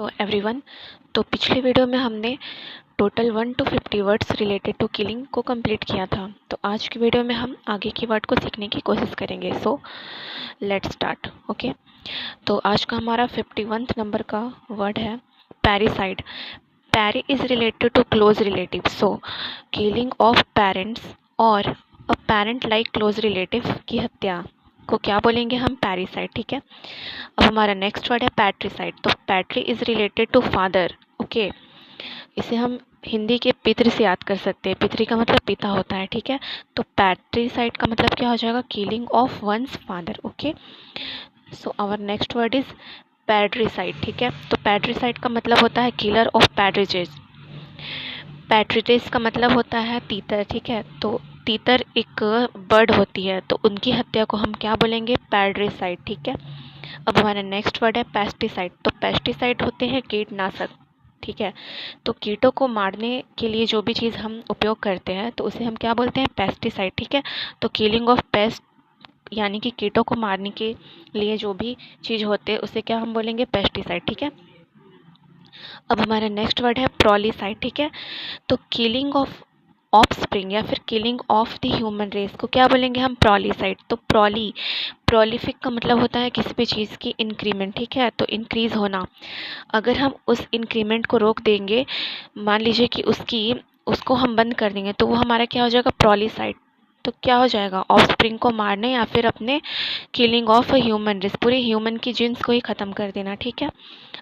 Hello everyone. तो पिछले video में हमने total 1 to 50 words related to killing को कंप्लीट किया था। तो आज की वीडियो में हम आगे की वर्ड को सीखने की कोशिश करेंगे। So let's start. ओके, तो आज का हमारा 51 नंबर का वर्ड है parricide. Parri is related to close relative. So killing of parents और a parent like close relative की हत्या को क्या बोलेंगे हम? पैरिसाइड। ठीक है, अब हमारा नेक्स्ट वर्ड है पैट्रिसाइड। तो patri is related to father. Okay, इसे हम हिंदी के पितृ से याद कर सकते हैं। पितृ का मतलब पिता होता है। ठीक है, तो पैट्रिसाइड का मतलब क्या हो जाएगा? Killing of one's father. Okay, so our next word is patricide. ठीक है, तो पैट्रिसाइड का मतलब होता है किलर ऑफ पैट्रिजेस। पैट्रिजेस का मतलब होता है तीतर। ठीक है, तो तीतर एक बर्ड होती है, तो उनकी हत्या को हम क्या बोलेंगे? पैट्रिसाइड। ठीक है, अब हमारा नेक्स्ट वर्ड है पेस्टिसाइड। तो पेस्टिसाइड होते हैं कीटनाशक। ठीक है, तो कीटों को मारने के लिए जो भी चीज़ हम उपयोग करते हैं तो उसे हम क्या बोलते हैं? पेस्टिसाइड। ठीक है, तो किलिंग ऑफ पेस्ट यानी कि कीटों को मारने के लिए जो भी चीज़ होते हैं उसे क्या हम बोलेंगे? पेस्टिसाइड। ठीक है, अब हमारा नेक्स्ट वर्ड है प्रोलिसाइड। ठीक है, तो किलिंग ऑफ ऑफस्प्रिंग या फिर killing of the human race को क्या बोलेंगे हम? प्रोलिसाइड। तो प्रोलिफिक का मतलब होता है किसी भी चीज़ की इंक्रीमेंट। ठीक है, तो इंक्रीज होना। अगर हम उस इंक्रीमेंट को रोक देंगे, मान लीजिए कि उसको हम बंद कर देंगे, तो वो हमारा क्या हो जाएगा? प्रोलिसाइड। तो क्या हो जाएगा? ऑफस्प्रिंग को मारने या फिर अपने किलिंग ऑफ ह्यूमन रेस, पूरे ह्यूमन की जीन्स को ही ख़त्म कर देना। ठीक है,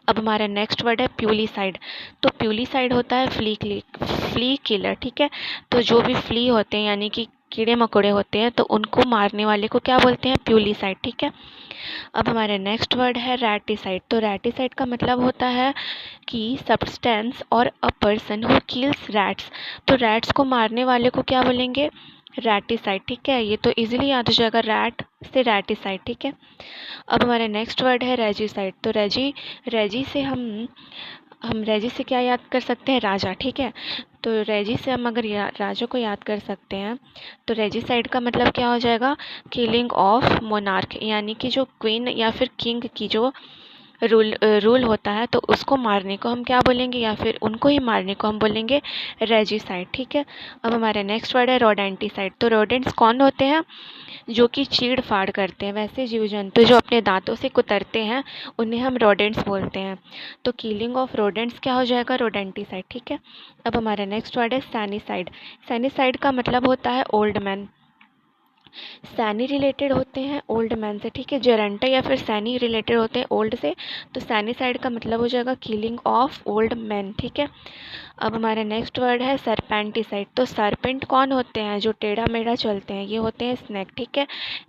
अब हमारा नेक्स्ट वर्ड है प्यूलिसाइड। तो प्यूलिसाइड होता है फ्ली किलर। ठीक है, तो जो भी फ्ली होते हैं यानी कि कीड़े मकोड़े होते हैं तो उनको मारने वाले को क्या बोलते हैं? प्यूलिसाइड। ठीक है, अब हमारा नेक्स्ट वर्ड है रैटिसाइड। तो रैटिसाइड का मतलब होता है कि सब्सटेंस और a person who kills rats. तो रैट्स को मारने वाले को क्या बोलेंगे? रैटिसाइड। ठीक है, ये तो इजीली याद हो जाएगा, रैट से रैटिसाइड। ठीक है, अब हमारा नेक्स्ट वर्ड है रेजिसाइड। तो रेजी से हम रेजी से क्या याद कर सकते हैं? राजा। ठीक है, तो रेजी से हम अगर राजा को याद कर सकते हैं तो रेजिसाइड का मतलब क्या हो जाएगा? किलिंग ऑफ मोनार्क, यानी कि जो क्वीन या फिर किंग की जो रूल होता है तो उसको मारने को हम क्या बोलेंगे? या फिर उनको ही मारने को हम बोलेंगे रेजिसाइड। ठीक है, अब हमारा नेक्स्ट वर्ड है रोडेंटिसाइड। तो रोडेंट्स कौन होते हैं? जो कि चीड़ फाड़ करते हैं, वैसे जीव जंतु जो अपने दांतों से कुतरते हैं उन्हें हम रोडेंट्स बोलते हैं। तो किलिंग ऑफ रोडेंट्स क्या हो जाएगा? रोडेंटिसाइड। ठीक है, अब हमारा नेक्स्ट वर्ड है सैनिसाइड। सैनिसाइड का मतलब होता है ओल्ड मैन। सैनी रिलेटेड होते हैं ओल्ड मैन से। ठीक है, जेरेंटा या फिर सैनी रिलेटेड होते हैं ओल्ड से, तो सैनिसाइड का मतलब हो जाएगा किलिंग ऑफ ओल्ड मैन। ठीक है, अब हमारा नेक्स्ट वर्ड है सरपेंटिसाइड। तो सरपेंट कौन होते हैं? जो टेढ़ा मेढ़ा चलते हैं, ये होते हैं स्नेक। ठीक है,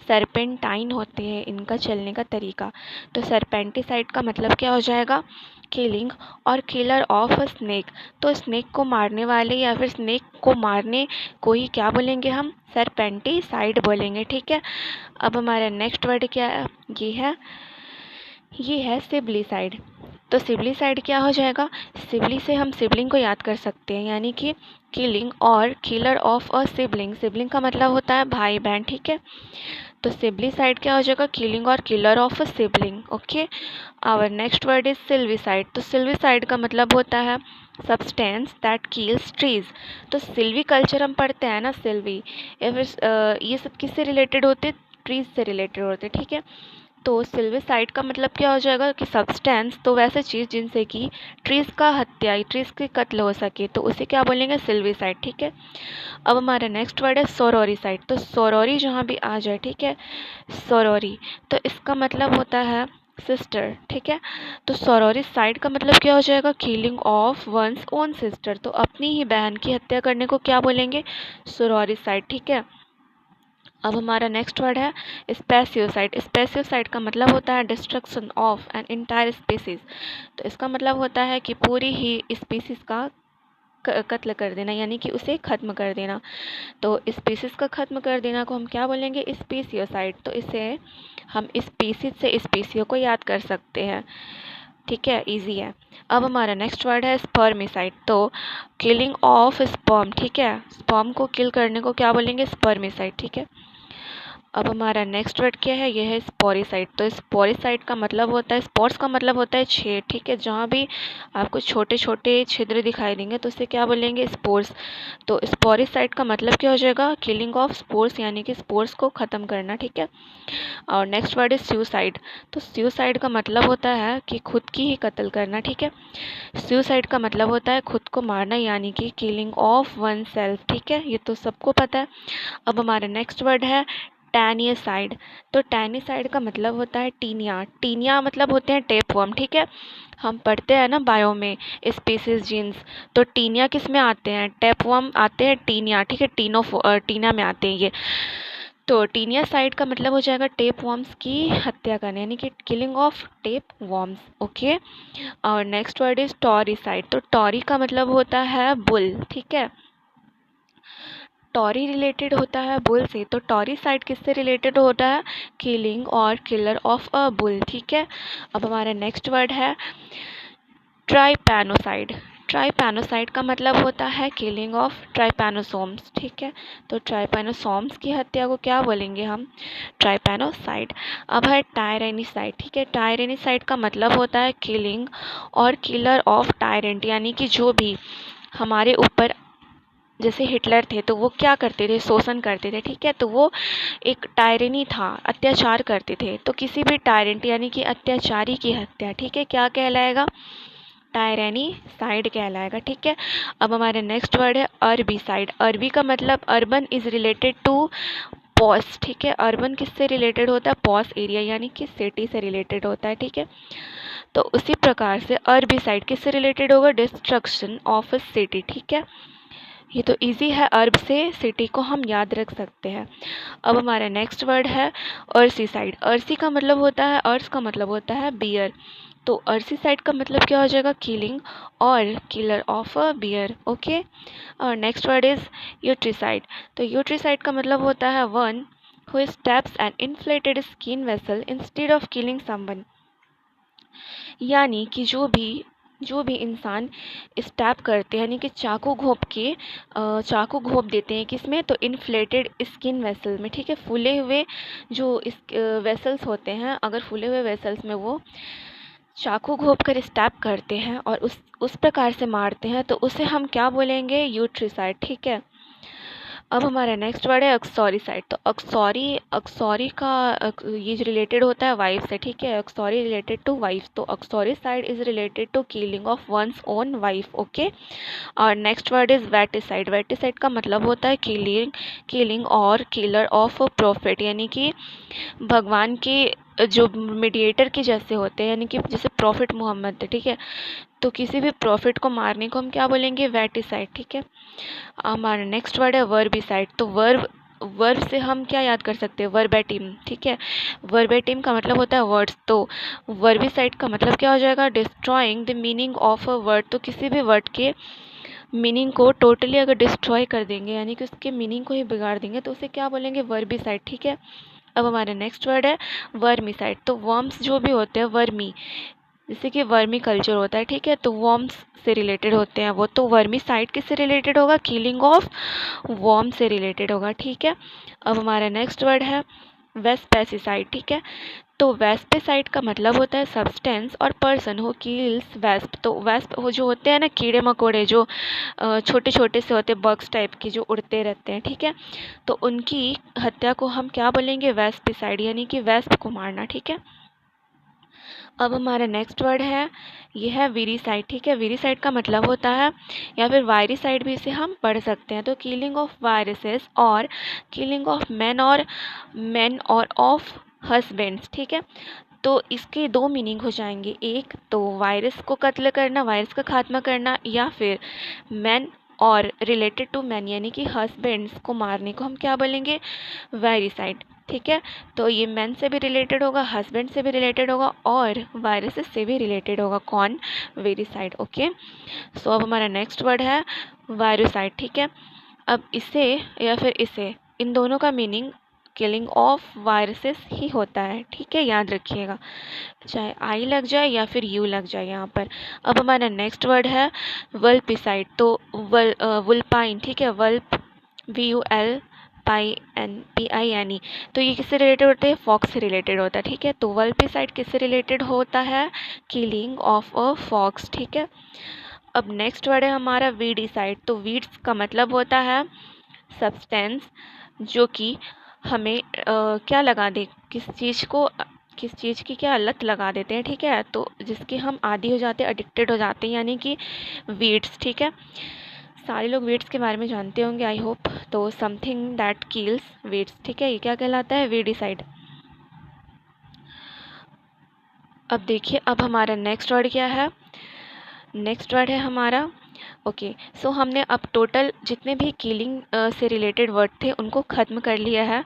सरपेंटाइन होते हैं इनका चलने का तरीका। तो सरपेंटिसाइड का मतलब क्या हो जाएगा? किलिंग और किलर ऑफ अ स्नेक। तो स्नेक को मारने वाले या फिर स्नेक को मारने को ही क्या बोलेंगे हम? सरपेंटिसाइड बोलेंगे। ठीक है, अब हमारा नेक्स्ट वर्ड क्या है? ये है सिबलिसाइड। तो सिबलिसाइड क्या हो जाएगा? सिबली से हम सिबलिंग को याद कर सकते हैं, यानी कि किलिंग और killer of a sibling. Sibling का मतलब होता है भाई बहन। ठीक है, तो सिबलिसाइड क्या हो जाएगा? किलिंग और killer of a sibling. Okay, our next word is silvicide. तो सिल्विसाइड का मतलब होता है सब्सटेंस दैट किल्स ट्रीज। तो सिल्वी कल्चर हम पढ़ते हैं ना, सिल्वी या फिर ये सब किससे रिलेटेड होते? ट्रीज से रिलेटेड होते। ठीक है, तो सिल्विसाइड का मतलब क्या हो जाएगा? कि सब्सटेंस, तो वैसे चीज़ जिनसे कि ट्रीज का हत्या, ट्रीज के कत्ल हो सके, तो उसे क्या बोलेंगे? सिल्विसाइड। ठीक है, अब हमारा नेक्स्ट वर्ड है सोरोरीसाइड। तो सोरोरी जहाँ भी आ जाए, ठीक है, सोरोरी, तो इसका मतलब होता है सिस्टर। ठीक है, तो सोरोरीसाइड का मतलब क्या हो जाएगा? Killing of one's own sister. तो अपनी ही बहन की हत्या करने को क्या बोलेंगे? सोरोरीसाइड। ठीक है, अब हमारा नेक्स्ट वर्ड है स्पेसियोसाइड। स्पेसियोसाइड का मतलब होता है destruction of an entire species. तो इसका मतलब होता है कि पूरी ही स्पीसीज का कत्ल कर देना, यानी कि उसे ख़त्म कर देना। तो स्पीसीज का ख़त्म कर देना को हम क्या बोलेंगे? स्पीसियोसाइड। तो इसे हम स्पीसीज से स्पीसियो को याद कर सकते हैं। ठीक है, इजी है। अब हमारा नेक्स्ट वर्ड है स्पर्मिसाइड। तो किलिंग ऑफ स्पर्म। ठीक है, स्पर्म को किल करने को क्या बोलेंगे? स्पर्मिसाइड। ठीक है, अब हमारा नेक्स्ट वर्ड क्या है, यह है स्पोरिसाइड। तो स्पोरिसाइड का मतलब होता है, स्पॉट्स का मतलब होता है छेद, ठीक है। जहाँ भी आपको छोटे छोटे छिद्र दिखाई देंगे तो उसे क्या बोलेंगे, स्पोर्स। तो स्पोरिसाइड का मतलब क्या हो जाएगा, किलिंग ऑफ स्पोर्स, यानी कि स्पोर्स को ख़त्म करना, ठीक है। और नेक्स्ट वर्ड इज सुसाइड। तो सुसाइड का मतलब होता है कि खुद की ही कत्ल करना, ठीक है। सुसाइड का मतलब होता है खुद को मारना, यानी कि किलिंग ऑफ वन सेल्फ, ठीक है। ये तो सबको पता है। अब हमारा नेक्स्ट वर्ड है टैनियसाइड। तो टैनिसाइड का मतलब होता है टीनिया। टीनिया मतलब होते हैं टेपवर्म, ठीक है। हम पढ़ते हैं ना बायो में स्पीसीज जीन्स, तो टीनिया किस में आते हैं, टेपवर्म आते हैं टीनिया, ठीक है। टीना में आते हैं ये। तो टीनियासाइड का मतलब हो जाएगा टेपवर्म्स की हत्या करना, यानी कि किलिंग ऑफ टेपवर्म्स, ओके। और नेक्स्ट वर्ड इज टॉरिसाइड। तो टॉरी का मतलब होता है बुल, ठीक है। टॉरी रिलेटेड होता है बुल से, तो टॉरिसाइड किससे रिलेटेड होता है, किलिंग और किलर ऑफ अ बुल, ठीक है। अब हमारा नेक्स्ट वर्ड है ट्राइपैनोसाइड। ट्राइपैनोसाइड का मतलब होता है किलिंग ऑफ ट्राइपैनोसोम्स, ठीक है। तो ट्राइपैनोसोम्स की हत्या को क्या बोलेंगे हम, ट्राइपैनोसाइड। अब है टायरेनिसाइड, ठीक है। टायरेनिसाइड का मतलब होता है किलिंग और किलर ऑफ टायरेंट, यानी कि जो भी हमारे ऊपर, जैसे हिटलर थे तो वो क्या करते थे, शोषण करते थे, ठीक है। तो वो एक टायरेनी था, अत्याचार करते थे। तो किसी भी टायरेंट यानी कि अत्याचारी की हत्या, ठीक है, क्या कहलाएगा, टायरेनीसाइड कहलाएगा, ठीक है। अब हमारे नेक्स्ट वर्ड है अरबीसाइड। अरबी का मतलब अर्बन इज रिलेटेड टू पॉस, ठीक है। अर्बन किससे रिलेटेड होता है, पॉस एरिया, यानी कि सिटी से रिलेटेड होता है, ठीक है। तो उसी प्रकार से अरबीसाइड किससे रिलेटेड होगा, डिस्ट्रक्शन ऑफ अ सिटी, ठीक है। ये तो इजी है, अर्ब से सिटी को हम याद रख सकते हैं। अब हमारा नेक्स्ट वर्ड है अर्सीसाइड। अर्सी का मतलब होता है, अर्स का मतलब होता है बियर। तो अर्सीसाइड का मतलब क्या हो जाएगा, किलिंग और killer of a bear, okay. और नेक्स्ट वर्ड इज यूट्रिसाइड। तो यूट्रिसाइड का मतलब होता है one who stabs an inflated skin vessel instead of killing someone, यानी कि जो भी इंसान स्टैब करते हैं, यानी कि चाकू घोंप देते हैं किसमें, तो इन्फ्लेटेड स्किन वेसल में, ठीक है। फूले हुए जो वेसल्स होते हैं, अगर फूले हुए वेसल्स में वो चाकू घोंप कर स्टैब करते हैं और उस प्रकार से मारते हैं, तो उसे हम क्या बोलेंगे, यूट्रिसाइड, ठीक है। अब हमारा नेक्स्ट वर्ड है अक्सॉरिसाइड। तो अक्सॉरी का ये रिलेटेड होता है वाइफ से, ठीक है। अक्सॉरी रिलेटेड टू वाइफ, तो uxoricide is related to killing of one's own wife, okay. और next word is vaticide. Vaticide का मतलब होता है किलिंग और किलर ऑफ प्रॉफिट, यानी कि भगवान के जो मीडिएटर के जैसे होते हैं, यानी कि जैसे प्रॉफिट मोहम्मद थे, ठीक है। तो किसी भी प्रॉफिट को मारने को हम क्या बोलेंगे, वैटिसाइड, ठीक है। हमारा नेक्स्ट वर्ड है वर्बिसाइड। तो वर्ब से हम क्या याद कर सकते हैं, वर्बैटिम, ठीक है। वर्बैटिम का मतलब होता है वर्ड्स। तो वर्बिसाइड का मतलब क्या हो जाएगा, destroying the meaning of a word. तो किसी भी वर्ड के मीनिंग को टोटली अगर डिस्ट्रॉय कर देंगे, यानी कि उसके मीनिंग को ही बिगाड़ देंगे, तो उसे क्या बोलेंगे, वर्बिसाइड, ठीक है। अब हमारा नेक्स्ट वर्ड है वर्मीसाइड। तो वर्म्स जो भी होते हैं, वर्मी, जैसे कि वर्मी कल्चर होता है, ठीक है। तो वर्म्स से रिलेटेड होते हैं वो, तो वर्मीसाइड किससे रिलेटेड होगा, किलिंग ऑफ वर्म से रिलेटेड होगा, ठीक है। अब हमारा नेक्स्ट वर्ड है वेस्पेसिसाइड, ठीक है। तो वेस्पेसाइड का मतलब होता है सब्सटेंस और पर्सन हु किल्स वेस्प। तो वेस्प वो जो होते हैं ना, कीड़े मकोड़े जो छोटे छोटे से होते हैं, बग्स टाइप के जो उड़ते रहते हैं, ठीक है। तो उनकी हत्या को हम क्या बोलेंगे, वेस्पेसाइड, यानी कि वेस्प को मारना, ठीक है। अब हमारा नेक्स्ट वर्ड है, ये है वीरीसाइड, ठीक है। वीरीसाइड का मतलब होता है, या फिर वायरिसाइड भी इसे हम पढ़ सकते हैं, तो किलिंग ऑफ वायरसेस और किलिंग ऑफ मैन और ऑफ हस्बैंड्स, ठीक है। तो इसके दो मीनिंग हो जाएंगे, एक तो वायरस को कत्ल करना, वायरस का खात्मा करना, या फिर मैन और रिलेटेड टू मैन, यानी कि हस्बैंड्स को मारने को हम क्या बोलेंगे, वायरिसाइड, ठीक है। तो ये मैन से भी रिलेटेड होगा, हस्बैंड से भी रिलेटेड होगा और वायरसेस से भी रिलेटेड होगा, कौन, वेरिसाइड, ओके। सो अब हमारा नेक्स्ट वर्ड है वायरोसाइड, ठीक है। अब इसे या फिर इसे, इन दोनों का मीनिंग किलिंग ऑफ वायरसेस ही होता है, ठीक है, याद रखिएगा, चाहे आई लग जाए या फिर यू लग जाए यहाँ पर। अब हमारा नेक्स्ट वर्ड है वल्पिसाइड। तो वुल्पाइन, ठीक है, वल्प, VUL PINE। तो ये किससे रिलेटेड होते हैं? फॉक्स से रिलेटेड होता है, ठीक है। तो वल्पिसाइड किससे रिलेटेड होता है? किलिंग ऑफ अ फॉक्स, ठीक है। अब नेक्स्ट वर्ड है हमारा वीडिसाइड। तो वीड्स का मतलब होता है सब्सटेंस जो कि हमें क्या लगा दे, किस चीज़ की क्या लत लगा देते हैं, ठीक है। तो जिसके हम आदी हो जाते हैं, एडिक्टेड हो जाते हैं, यानी कि वीड्स, ठीक है। सारे लोग वीड्स के बारे में जानते होंगे आई होप। तो समथिंग दैट किल्स वीड्स, ठीक है, ये क्या कहलाता है? वीडिसाइड। अब देखिए, अब हमारा नेक्स्ट वर्ड क्या है? नेक्स्ट वर्ड है हमारा ओके। सो हमने अब टोटल जितने भी किलिंग से रिलेटेड वर्ड थे उनको ख़त्म कर लिया है।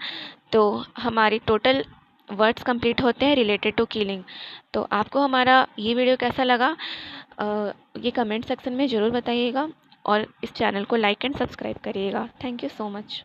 तो हमारी टोटल वर्ड्स कंप्लीट होते हैं रिलेटेड टू किलिंग। तो आपको हमारा ये वीडियो कैसा लगा ये कमेंट सेक्शन में ज़रूर बताइएगा और इस चैनल को लाइक एंड सब्सक्राइब करिएगा। Thank you so much.